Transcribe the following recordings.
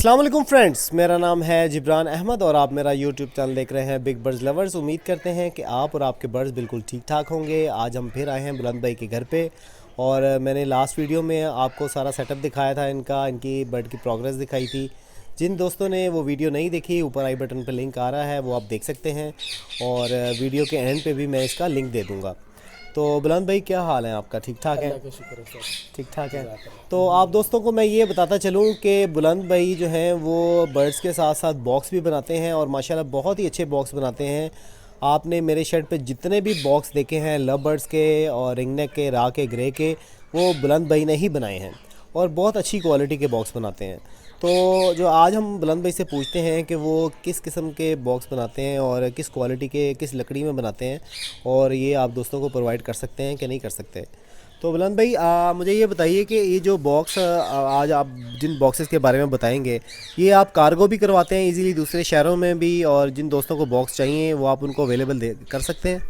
अस्सलाम वालेकुम फ्रेंड्स, मेरा नाम है जिब्रान अहमद और आप मेरा यूट्यूब चैनल देख रहे हैं बिग बर्ड्स लवर्स। उम्मीद करते हैं कि आप और आपके बर्ड्स बिल्कुल ठीक ठाक होंगे। आज हम फिर आए हैं बुलंद भाई के घर पे और मैंने लास्ट वीडियो में आपको सारा सेटअप दिखाया था, इनकी बर्ड की प्रोग्रेस दिखाई थी। जिन दोस्तों ने वो वीडियो नहीं देखी, ऊपर आई बटन पर लिंक आ रहा है, वो आप देख सकते हैं और वीडियो के एंड पे भी मैं इसका लिंक दे दूँगा। तो बुलंद भाई, क्या हाल है आपका? ठीक ठाक है? अल्लाह का शुक्र है सर। ठीक ठाक है। तो आप दोस्तों को मैं ये बताता चलूँ कि बुलंद भाई जो हैं वो बर्ड्स के साथ साथ बॉक्स भी बनाते हैं और माशाल्लाह बहुत ही अच्छे बॉक्स बनाते हैं। आपने मेरे शेड पे जितने भी बॉक्स देखे हैं लव बर्ड्स के और रिंगनेक के, रा के, ग्रे के, वो बुलंद भाई ने ही बनाए हैं और बहुत अच्छी क्वालिटी के बॉक्स बनाते हैं। तो जो आज हम बुलंद भाई से पूछते हैं कि वो किस किस्म के बॉक्स बनाते हैं और किस क्वालिटी के, किस लकड़ी में बनाते हैं और ये आप दोस्तों को प्रोवाइड कर सकते हैं कि नहीं कर सकते। तो बुलंद भाई, मुझे ये बताइए कि ये जो बॉक्स आज आप जिन बॉक्सेस के बारे में बताएंगे, ये आप कार्गो भी करवाते हैं इजीली दूसरे शहरों में भी, और जिन दोस्तों को बॉक्स चाहिए वो आप उनको अवेलेबल दे कर सकते हैं?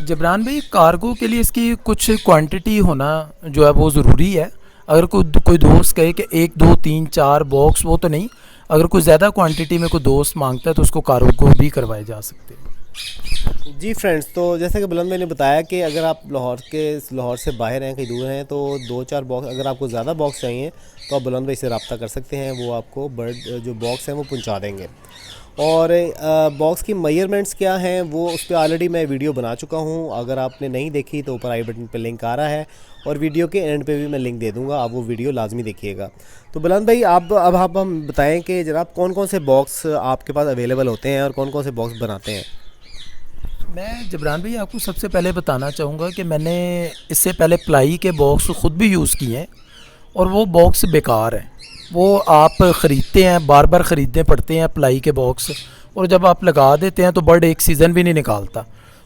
जबरान भाई, कार्गो के लिए इसकी कुछ क्वांटिटी होना जो है वो ज़रूरी है। अगर कोई दोस्त कहे कि 1 2 3 4 बॉक्स, वो तो नहीं। अगर कोई ज़्यादा क्वांटिटी में कोई दोस्त मांगता है तो उसको कार्गो भी करवाए जा सकते हैं। जी फ्रेंड्स, तो जैसे कि बुलंद भाई ने बताया कि अगर आप लाहौर से बाहर हैं, कहीं दूर हैं, तो 2-4 बॉक्स, अगर आपको ज़्यादा बॉक्स चाहिए तो आप बुलंद भाई से रब्ता कर सकते हैं। वो आपको बर्ड जो बॉक्स हैं वो पहुंचा देंगे। और बॉक्स की मेजरमेंट्स क्या हैं वो उस पर ऑलरेडी मैं वीडियो बना चुका हूं। अगर आपने नहीं देखी तो ऊपर आई बटन पे लिंक आ रहा है और वीडियो के एंड पे भी मैं लिंक दे दूंगा, आप वो वीडियो लाजमी देखिएगा। तो बुलंद भाई, अब आप हम बताएं कि जनाब कौन कौन से बॉक्स आपके पास अवेलेबल होते हैं और कौन कौन से बॉक्स बनाते हैं? मैं जबरान भाई आपको सबसे पहले बताना चाहूँगा कि मैंने इससे पहले प्लाई के बॉक्स ख़ुद भी यूज़ किए हैं और वो बॉक्स बेकार हैं। वो आप ख़रीदते हैं, बार बार ख़रीदने पड़ते हैं प्लाई के बॉक्स, और जब आप लगा देते हैं तो बर्ड एक सीज़न भी नहीं निकालता।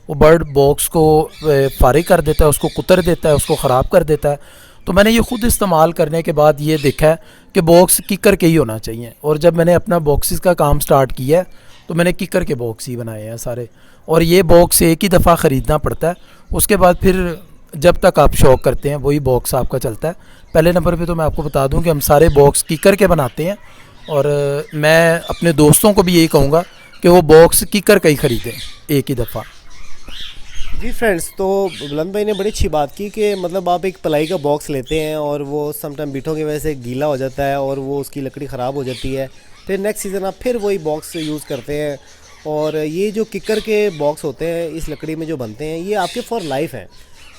वो बर्ड बॉक्स को फारिग कर देता है, उसको कुतर देता है, उसको ख़राब कर देता है। तो मैंने ये ख़ुद इस्तेमाल करने के बाद ये देखा है कि बॉक्स किकर के ही होना चाहिए। और जब मैंने अपना बॉक्सेस का काम स्टार्ट किया है तो मैंने किकर के बॉक्स ही बनाए हैं सारे। और ये बॉक्स एक ही दफ़ा ख़रीदना पड़ता है, उसके बाद फिर जब तक आप शौक करते हैं वही बॉक्स आपका चलता है। पहले नंबर पे तो मैं आपको बता दूं कि हम सारे बॉक्स किकर के बनाते हैं और मैं अपने दोस्तों को भी यही कहूँगा कि वो बॉक्स किकर का ही ख़रीदें एक ही दफ़ा। जी फ्रेंड्स, तो बुलंद भाई ने बड़ी अच्छी बात की कि मतलब आप एक प्लाई का बॉक्स लेते हैं और वो समटाइम बीठों की वजह से गीला हो जाता है और वो उसकी लकड़ी ख़राब हो जाती है। फिर नेक्स्ट सीज़न आप फिर वही बॉक्स यूज़ करते हैं। और ये जो किकर के बॉक्स होते हैं इस लकड़ी में जो बनते हैं, ये आपके फॉर लाइफ हैं।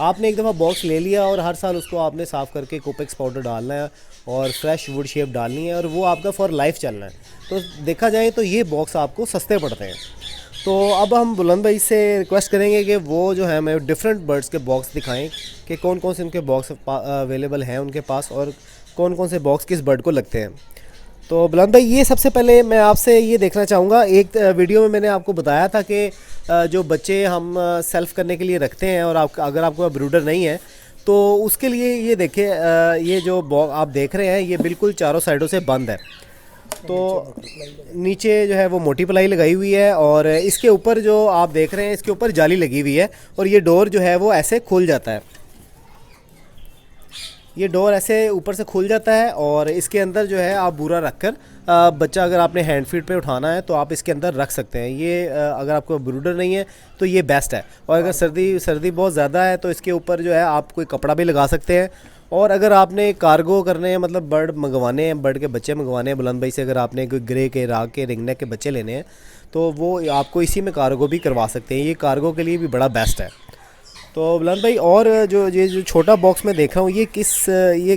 आपने एक दफ़ा बॉक्स ले लिया और हर साल उसको आपने साफ़ करके कोपेक्स पाउडर डालना है और फ्रेश वुड शेप डालनी है और वो आपका फॉर लाइफ चलना है। तो देखा जाए तो ये बॉक्स आपको सस्ते पड़ते हैं। तो अब हम बुलंद भाई से रिक्वेस्ट करेंगे कि वो जो है हमें डिफरेंट बर्ड्स के बॉक्स दिखाएं कि कौन कौन से उनके बॉक्स अवेलेबल हैं उनके पास और कौन कौन से बॉक्स किस बर्ड को लगते हैं। तो बुलंद भाई, ये सबसे पहले मैं आपसे ये देखना चाहूँगा, एक वीडियो में मैंने आपको बताया था कि जो बच्चे हम सेल्फ करने के लिए रखते हैं और अगर आपको ब्रूडर नहीं है तो उसके लिए ये देखें, ये जो बॉक्स आप देख रहे हैं ये बिल्कुल चारों साइडों से बंद है। तो नीचे जो है वो मोटी प्लाई लगाई हुई है और इसके ऊपर जो आप देख रहे हैं इसके ऊपर जाली लगी हुई है और ये डोर जो है वो ऐसे खुल जाता है। ये डोर ऐसे ऊपर से खुल जाता है और इसके अंदर जो है आप बूरा रखकर बच्चा अगर आपने हैंड फीड पे उठाना है तो आप इसके अंदर रख सकते हैं। ये अगर आपको ब्रूडर नहीं है तो ये बेस्ट है। और अगर सर्दी बहुत ज़्यादा है तो इसके ऊपर जो है आप कोई कपड़ा भी लगा सकते हैं। और अगर आपने कार्गो करने हैं, मतलब बर्ड मंगवाने हैं, बर्ड के बच्चे मंगवाने हैं बुलंद भाई से, अगर आपने कोई ग्रे के, राग के, रिंगनेक के बच्चे लेने हैं तो वो आपको इसी में कार्गो भी करवा सकते हैं। ये कार्गो के लिए भी बड़ा बेस्ट है। तो बुलंद भाई, और जो छोटा बॉक्स मैं देख रहा हूँ ये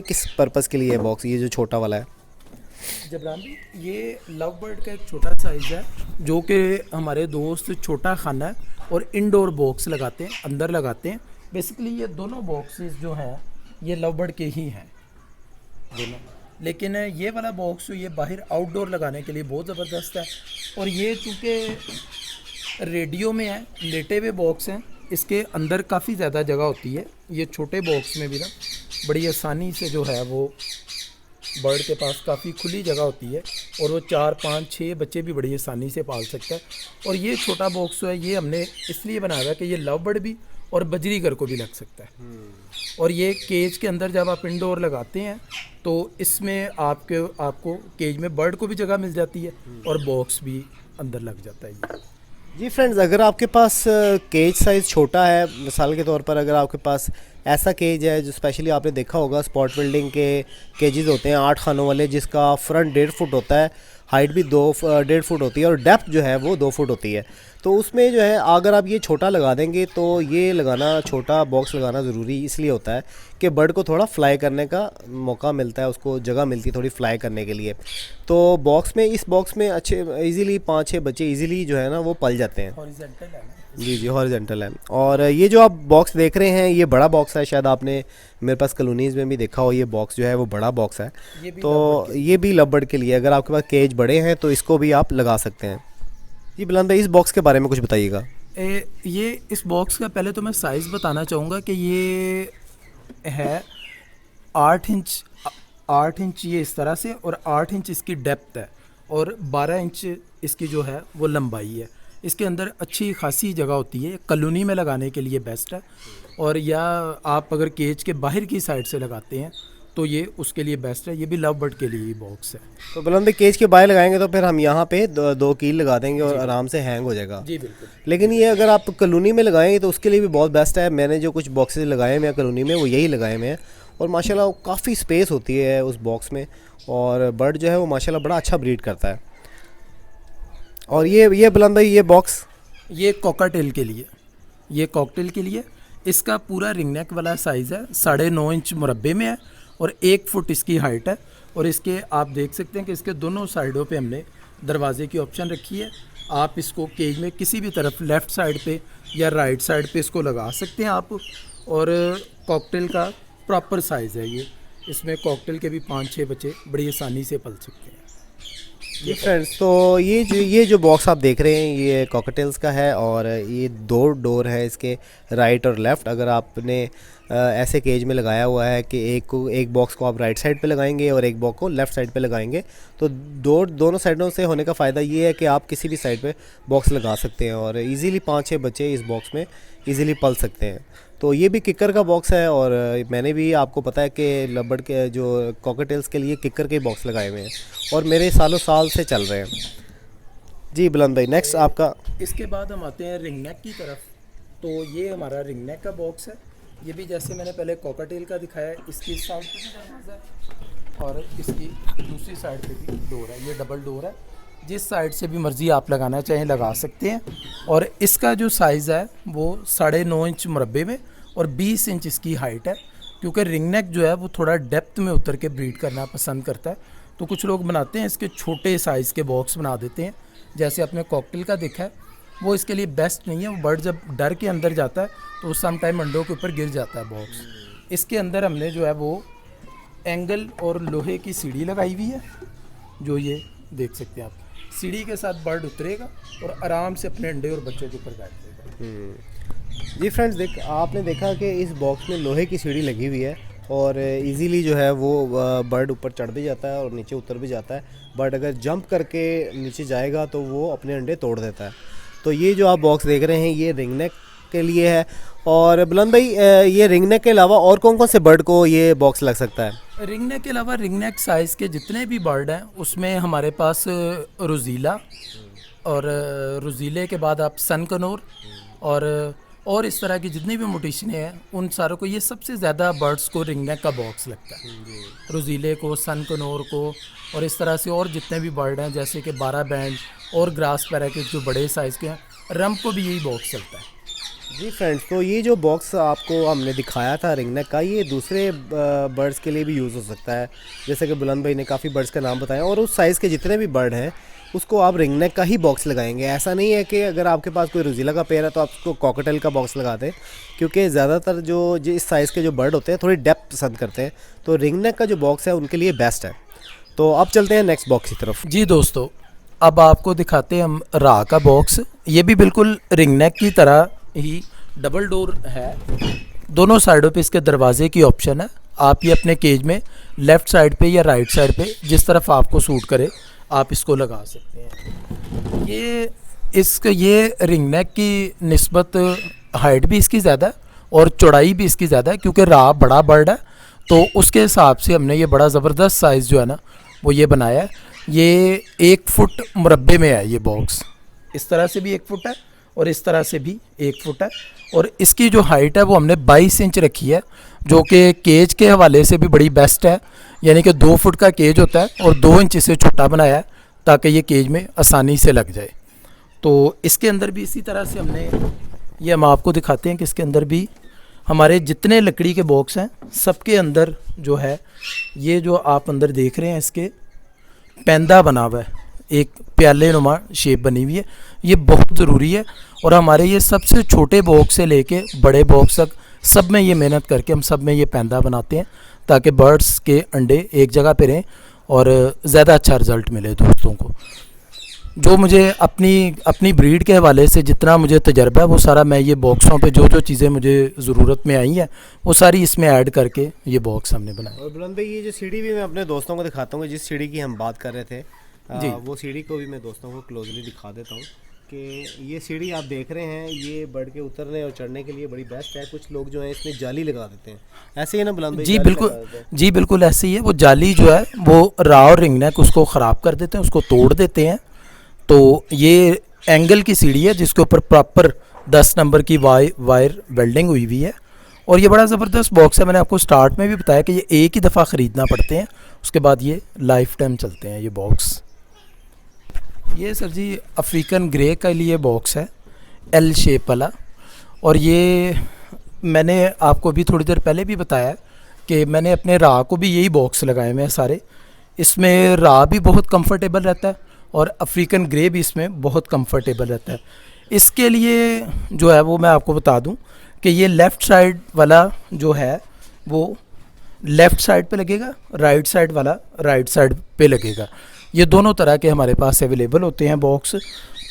किस पर्पज़ के लिए है बॉक्स, ये जो छोटा वाला है? जबरान भी, ये लव बर्ड का एक छोटा साइज़ है जो कि हमारे दोस्त छोटा खाना है और इंडोर बॉक्स लगाते हैं, अंदर लगाते हैं। बेसिकली ये दोनों बॉक्सेस जो हैं ये लव बर्ड के ही हैं दोनों, लेकिन ये वाला बॉक्स ये बाहर आउटडोर लगाने के लिए बहुत ज़बरदस्त है। और ये चूँकि रेडियो में है, लेटे हुए बॉक्स हैं, इसके अंदर काफ़ी ज़्यादा जगह होती है। ये छोटे बॉक्स में भी ना बड़ी आसानी से जो है वो बर्ड के पास काफ़ी खुली जगह होती है और वो 4 5 6 बच्चे भी बड़ी आसानी से पाल सकता है। और ये छोटा बॉक्स जो है ये हमने इसलिए बनाया है कि ये लव बर्ड भी और बजरीगर को भी लग सकता है। और ये केज के अंदर जब आप इंडोर लगाते हैं तो इसमें आपको केज में बर्ड को भी जगह मिल जाती है और बॉक्स भी अंदर लग जाता है ये। जी फ्रेंड्स, अगर आपके पास केज साइज़ छोटा है, मिसाल के तौर पर अगर आपके पास ऐसा केज है जो स्पेशली आपने देखा होगा स्पॉट बिल्डिंग के केजेस होते हैं 8 खानों वाले, जिसका फ्रंट 1.5 फुट होता है, हाइट भी 1.5 फुट होती है और डेप्थ जो है वो 2 फुट होती है। तो उसमें जो है अगर आप ये छोटा लगा देंगे तो ये लगाना, छोटा बॉक्स लगाना ज़रूरी इसलिए होता है कि बर्ड को थोड़ा फ्लाई करने का मौका मिलता है, उसको जगह मिलती है थोड़ी फ्लाई करने के लिए। तो इस बॉक्स में अच्छे इजीली 5-6 बच्चे इजीली जो है ना वो पल जाते हैं। हॉरिजॉन्टल है ना? जी हॉरिजॉन्टल है। और ये जो आप बॉक्स देख रहे हैं ये बड़ा बॉक्स है, शायद आपने मेरे पास कॉलोनीज़ में भी देखा हो, ये बॉक्स जो है वो बड़ा बॉक्स है। तो ये भी लव बर्ड के लिए, अगर आपके पास केज बड़े हैं तो इसको भी आप लगा सकते हैं। जी बुलंद भाई, इस बॉक्स के बारे में कुछ बताइएगा। ये इस बॉक्स का पहले तो मैं साइज़ बताना चाहूँगा कि ये है 8 इंच ये इस तरह से, और 8 इंच इसकी डेप्थ है और 12 इंच इसकी जो है वो लंबाई है। इसके अंदर अच्छी खासी जगह होती है, कॉलोनी में लगाने के लिए बेस्ट है। और या आप अगर केज के बाहर की साइड से लगाते हैं तो ये उसके लिए बेस्ट है। ये भी लव बर्ड के लिए ही बॉक्स है। तो बुलंद भाई, केज के बाहर लगाएंगे तो फिर हम यहाँ पे दो कील लगा देंगे और आराम से हैंग हो जाएगा। जी बिल्कुल। लेकिन ये अगर आप कॉलोनी में लगाएंगे तो उसके लिए भी बहुत बेस्ट है। मैंने जो कुछ बॉक्सेस लगाए हुए हैं कॉलोनी में वो यही लगाए हुए हैं और माशाल्लाह काफ़ी स्पेस होती है उस बॉक्स में और बर्ड जो है वो माशाल्लाह बड़ा अच्छा ब्रीड करता है। और ये बुलंद भाई, ये बॉक्स ये कॉकटेल के लिए, ये कॉकटेल के लिए इसका पूरा रिंग नेक वाला साइज़ है, 9.5 इंच मुरब्बे में है और 1 फुट इसकी हाइट है। और इसके आप देख सकते हैं कि इसके दोनों साइडों पे हमने दरवाजे की ऑप्शन रखी है। आप इसको केज में किसी भी तरफ लेफ़्ट साइड पे या राइट साइड पे इसको लगा सकते हैं आप। और कॉकटेल का प्रॉपर साइज़ है ये, इसमें कॉकटेल के भी 5-6 बच्चे बड़ी आसानी से पल सकते हैं। जी फ्रेंड्स, तो ये जो बॉक्स आप देख रहे हैं ये कॉकटेल्स का है और ये 2 डोर है इसके, राइट और लेफ़्ट। अगर आपने ऐसे केज में लगाया हुआ है कि एक बॉक्स को आप राइट साइड पे लगाएंगे और एक बॉक्स को लेफ़्ट साइड पे लगाएंगे तो दोनों साइडों से होने का फ़ायदा ये है कि आप किसी भी साइड पे बॉक्स लगा सकते हैं और इजीली 5-6 बच्चे इस बॉक्स में इजीली पल सकते हैं। तो ये भी किकर का बॉक्स है और मैंने भी, आपको पता है कि लव के जो कॉकटेल्स के लिए किकर के बॉक्स लगाए हुए हैं और मेरे सालों साल से चल रहे हैं। जी बुलंद भाई, नेक्स्ट आपका। इसके बाद हम आते हैं रिंग नेक की तरफ। तो ये हमारा रिंग नेक का बॉक्स है। ये भी जैसे मैंने पहले कॉकटेल का दिखाया है, इसकी साइड पे भी दरवाज़ा है और इसकी दूसरी साइड पे भी डोर है। ये डबल डोर है, जिस साइड से भी मर्ज़ी आप लगाना चाहें लगा सकते हैं। और इसका जो साइज़ है वो 9.5 इंच मुरब्बे में और 20 इंच इसकी हाइट है। क्योंकि रिंग नेक जो है वो थोड़ा डेप्थ में उतर के ब्रीड करना पसंद करता है, तो कुछ लोग बनाते हैं इसके छोटे साइज़ के बॉक्स बना देते हैं। जैसे आपने कॉकटेल का देखा है, वो इसके लिए बेस्ट नहीं है। वो बर्ड जब डर के अंदर जाता है तो उस सम टाइम अंडों के ऊपर गिर जाता है बॉक्स। इसके अंदर हमने जो है वो एंगल और लोहे की सीढ़ी लगाई हुई है, जो ये देख सकते हैं आप। सीढ़ी के साथ बर्ड उतरेगा और आराम से अपने अंडे और बच्चों के ऊपर बैठ जाएगा। जी फ्रेंड्स, आपने देखा कि इस बॉक्स में लोहे की सीढ़ी लगी हुई है और इजीली जो है वो बर्ड ऊपर चढ़ भी जाता है और नीचे उतर भी जाता है। बर्ड अगर जंप करके नीचे जाएगा तो वो अपने अंडे तोड़ देता है। तो ये जो आप बॉक्स देख रहे हैं ये रिंग नेक के लिए है। और बुलंद भाई, ये रिंग नेक के अलावा और कौन कौन से बर्ड को ये बॉक्स लग सकता है? रिंग नेक के अलावा रिंग नेक साइज़ के जितने भी बर्ड हैं उसमें हमारे पास रोज़ीला और रोज़ीले के बाद आप सन कनोर और इस तरह की जितनी भी मोटिशनें हैं उन सारों को, ये सबसे ज़्यादा बर्ड्स को रिंग नेक का बॉक्स लगता है। रोज़ीले को, सन कनोर को और इस तरह से और जितने भी बर्ड हैं जैसे कि 12 बैंड और ग्रास पैराकिट जो बड़े साइज़ के हैं, रम को भी यही बॉक्स चलता है। जी फ्रेंड्स, तो ये जो बॉक्स आपको हमने दिखाया था रिंग नेक का, ये दूसरे बर्ड्स के लिए भी यूज़ हो सकता है। जैसे कि बुलंद भाई ने काफ़ी बर्ड्स का नाम बताया और उस साइज़ के जितने भी बर्ड हैं उसको आप रिंग नेक का ही बॉक्स लगाएंगे। ऐसा नहीं है कि अगर आपके पास कोई रोज़ीला का पेयर है तो आप उसको कॉकटेल का बॉक्स लगा दें, क्योंकि ज़्यादातर जो इस साइज़ के जो बर्ड होते हैं थोड़ी डेप्थ पसंद करते हैं, तो रिंग नेक का जो बॉक्स है उनके लिए बेस्ट है। तो अब चलते हैं नेक्स्ट बॉक्स की तरफ। जी दोस्तों, अब आपको दिखाते हैं हम रा का बॉक्स। ये भी बिल्कुल रिंग नेक की तरह ही डबल डोर है, दोनों साइडों पे इसके दरवाजे की ऑप्शन है। आप ये अपने केज में लेफ़्ट साइड पे या राइट साइड पे जिस तरफ आपको सूट करे आप इसको लगा सकते हैं। ये इसका ये रिंग नेक की निस्बत हाइट भी इसकी ज़्यादा है और चौड़ाई भी इसकी ज़्यादा है, क्योंकि रा बड़ा बर्ड है तो उसके हिसाब से हमने ये बड़ा ज़बरदस्त साइज़ जो है ना वो ये बनाया है। ये 1 फुट मुरब्बे में है ये बॉक्स, इस तरह से भी 1 फुट है और इस तरह से भी 1 फुट है। और इसकी जो हाइट है वो हमने 22 इंच रखी है, जो कि केज के हवाले से भी बड़ी बेस्ट है। यानी कि 2 फुट का केज होता है और 2 इंच से छोटा बनाया है ताकि ये केज में आसानी से लग जाए। तो इसके अंदर भी इसी तरह से हमने, ये हम आपको दिखाते हैं कि इसके अंदर भी हमारे जितने लकड़ी के बॉक्स हैं सबके अंदर जो है ये जो आप अंदर देख रहे हैं इसके पैंदा बना हुआ है, एक प्याले नुमा शेप बनी हुई है। ये बहुत ज़रूरी है और हमारे ये सबसे छोटे बॉक्स से लेके बड़े बॉक्स तक सब में ये मेहनत करके हम सब में ये पैंदा बनाते हैं ताकि बर्ड्स के अंडे एक जगह पे रहें और ज़्यादा अच्छा रिज़ल्ट मिले दोस्तों को। जो मुझे अपनी ब्रीड के हवाले से जितना मुझे तजर्बा है वो सारा मैं ये बॉक्सों पे जो जो चीज़ें मुझे ज़रूरत में आई हैं वो सारी इसमें ऐड करके ये बॉक्स हमने बनाए। और बुलंद भाई, ये जो सीढ़ी भी मैं अपने दोस्तों को दिखाता हूँ, जिस सीढ़ी की हम बात कर रहे थे जी। वो सीढ़ी को भी मैं दोस्तों को क्लोजली दिखा देता हूँ कि ये सीढ़ी आप देख रहे हैं, ये बर्ड के उतरने और चढ़ने के लिए बड़ी बेस्ट है। कुछ लोग जो है इसमें जाली लगा देते हैं, ऐसे ही ना बुलंद भाई? जी जाली बिल्कुल, लगा देते हैं। जी बिल्कुल ऐसे ही है। वो जाली जो है वो रा और रिंग नेक उसको ख़राब कर देते हैं, उसको तोड़ देते हैं। तो ये एंगल की सीढ़ी है जिसके ऊपर प्रॉपर 10 नंबर की वायर वेल्डिंग हुई हुई है और ये बड़ा ज़बरदस्त बॉक्स है। मैंने आपको स्टार्ट में भी बताया कि ये एक ही दफ़ा ख़रीदना पड़ते हैं, उसके बाद ये लाइफ टाइम चलते हैं ये बॉक्स। ये सर जी अफ्रीकन ग्रे के लिए बॉक्स है, एल शेप वाला। और ये मैंने आपको भी थोड़ी देर पहले भी बताया कि मैंने अपने रा को भी यही बॉक्स लगाए हुए हैं सारे। इसमें रा भी बहुत कंफर्टेबल रहता है और अफ्रीकन ग्रे भी इसमें बहुत कंफर्टेबल रहता है। इसके लिए जो है वो मैं आपको बता दूं कि ये लेफ़्ट साइड वाला जो है वो लेफ़्ट साइड पे लगेगा, राइट साइड वाला राइट साइड पे लगेगा। ये दोनों तरह के हमारे पास अवेलेबल होते हैं बॉक्स।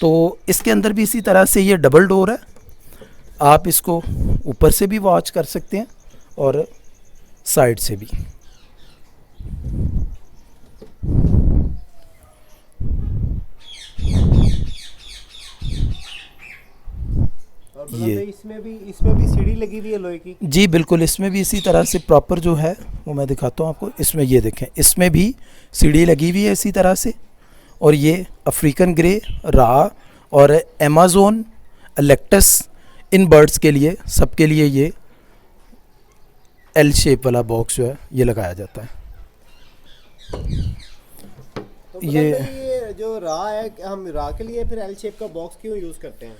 तो इसके अंदर भी इसी तरह से ये डबल डोर है, आप इसको ऊपर से भी वॉच कर सकते हैं और साइड से भी। और बुलंद भाई, इसमें भी सीढ़ी लगी हुई है लोहे की? जी बिल्कुल, इसमें भी इसी तरह से प्रॉपर जो है वो मैं दिखाता हूँ आपको। इसमें ये देखें, इसमें भी सीढ़ी लगी हुई है इसी तरह से। और ये अफ्रीकन ग्रे, रा और अमेज़न, एलेक्टस, इन बर्ड्स के लिए सबके लिए ये एल शेप वाला बॉक्स जो है ये लगाया जाता है। तो बुलंद भाई, ये जो रा है, हम रा के लिए फिर एल शेप का बॉक्स क्यों यूज़ करते हैं?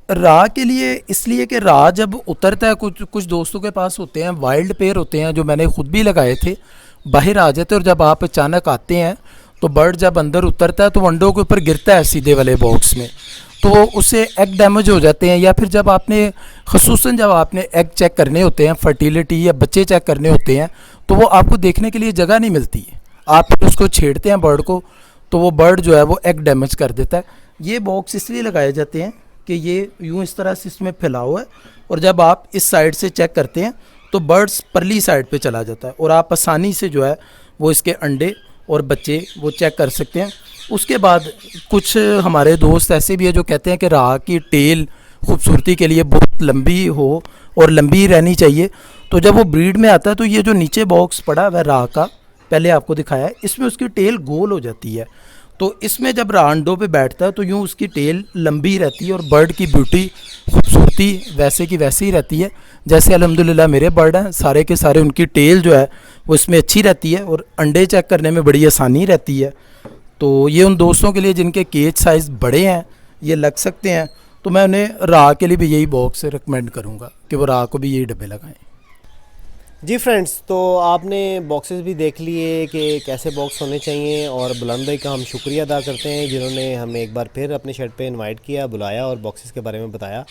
रा के लिए इसलिए कि रा जब उतरता है, कुछ दोस्तों के पास होते हैं वाइल्ड पेयर होते हैं जो मैंने खुद भी लगाए थे, बाहर आ जाते हैं और जब आप अचानक आते हैं तो बर्ड जब अंदर उतरता है तो अंडों के ऊपर गिरता है सीधे वाले बॉक्स में, तो उससे एग डैमेज हो जाते हैं। या फिर जब आपने ख़ुसूसन जब आपने एग चेक करने होते हैं, फर्टिलिटी या बच्चे चेक करने होते हैं, तो वो आपको देखने के लिए जगह नहीं मिलती है। आप उसको छेड़ते हैं बर्ड को तो वो बर्ड जो है वो एग डैमेज कर देता है। ये बॉक्स इसलिए लगाए जाते हैं कि ये यूँ इस तरह से इसमें फैलाव है और जब आप इस साइड से चेक करते हैं तो बर्ड्स परली साइड पे चला जाता है और आप आसानी से जो है वो इसके अंडे और बच्चे वो चेक कर सकते हैं। उसके बाद कुछ हमारे दोस्त ऐसे भी है जो कहते हैं कि रा की टेल खूबसूरती के लिए बहुत लंबी हो और लंबी रहनी चाहिए। तो जब वो ब्रीड में आता है तो ये जो नीचे बॉक्स पड़ा वह रा का पहले आपको दिखाया है, इसमें उसकी टेल गोल हो जाती है। तो इसमें जब रा अंडों पे बैठता है तो यूँ उसकी टेल लंबी रहती है और बर्ड की ब्यूटी खूबसूरती वैसे की वैसे ही रहती है। जैसे अल्हम्दुलिल्लाह मेरे बर्ड हैं सारे के सारे, उनकी टेल जो है वो इसमें अच्छी रहती है और अंडे चेक करने में बड़ी आसानी रहती है। तो ये उन दोस्तों के लिए जिनके केज साइज़ बड़े हैं, ये लग सकते हैं, तो मैं उन्हें रा के लिए भी यही बॉक्स रिकमेंड करूँगा कि वो रा को भी यही डब्बे लगाएं। जी फ्रेंड्स, तो आपने बॉक्सेस भी देख लिए कि कैसे बॉक्स होने चाहिए और बुलंद भाई का हम शुक्रिया अदा करते हैं जिन्होंने हमें एक बार फिर अपने शेड पे इनवाइट किया, बुलाया और बॉक्सेस के बारे में बताया।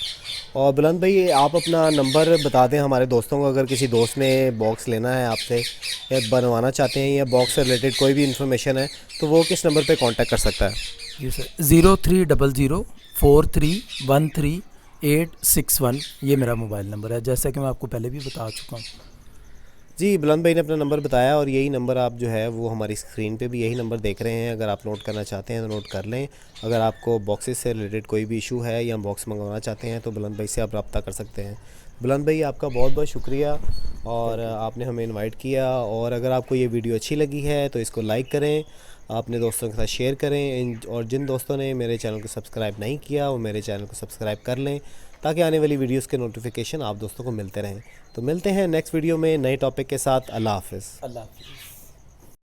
और बुलंद भाई, आप अपना नंबर बता दें हमारे दोस्तों को, अगर किसी दोस्त ने बॉक्स लेना है आपसे या बनवाना चाहते हैं या बॉक्स से रिलेटेड कोई भी इन्फॉर्मेशन है तो वो किस नंबर पर कॉन्टैक्ट कर सकता है? जी सर, 030043138161 ये मेरा मोबाइल नंबर है, जैसा कि मैं आपको पहले भी बता चुका हूँ। जी, बुलंद भाई ने अपना नंबर बताया और यही नंबर आप जो है वो हमारी स्क्रीन पे भी यही नंबर देख रहे हैं। अगर आप नोट करना चाहते हैं तो नोट कर लें। अगर आपको बॉक्सेस से रिलेटेड कोई भी इशू है या बॉक्स मंगवाना चाहते हैं तो बुलंद भाई से आप रब्ता कर सकते हैं। बुलंद भाई आपका बहुत बहुत शुक्रिया और आपने हमें इनवाइट किया। और अगर आपको ये वीडियो अच्छी लगी है तो इसको लाइक करें, अपने दोस्तों के साथ शेयर करें। और जिन दोस्तों ने मेरे चैनल को सब्सक्राइब नहीं किया वो मेरे चैनल को सब्सक्राइब कर लें ताकि आने वाली वीडियोस के नोटिफिकेशन आप दोस्तों को मिलते रहें। तो मिलते हैं नेक्स्ट वीडियो में नए टॉपिक के साथ। अल्लाह हाफ़िज़। अल्लाह हाफ़िज़।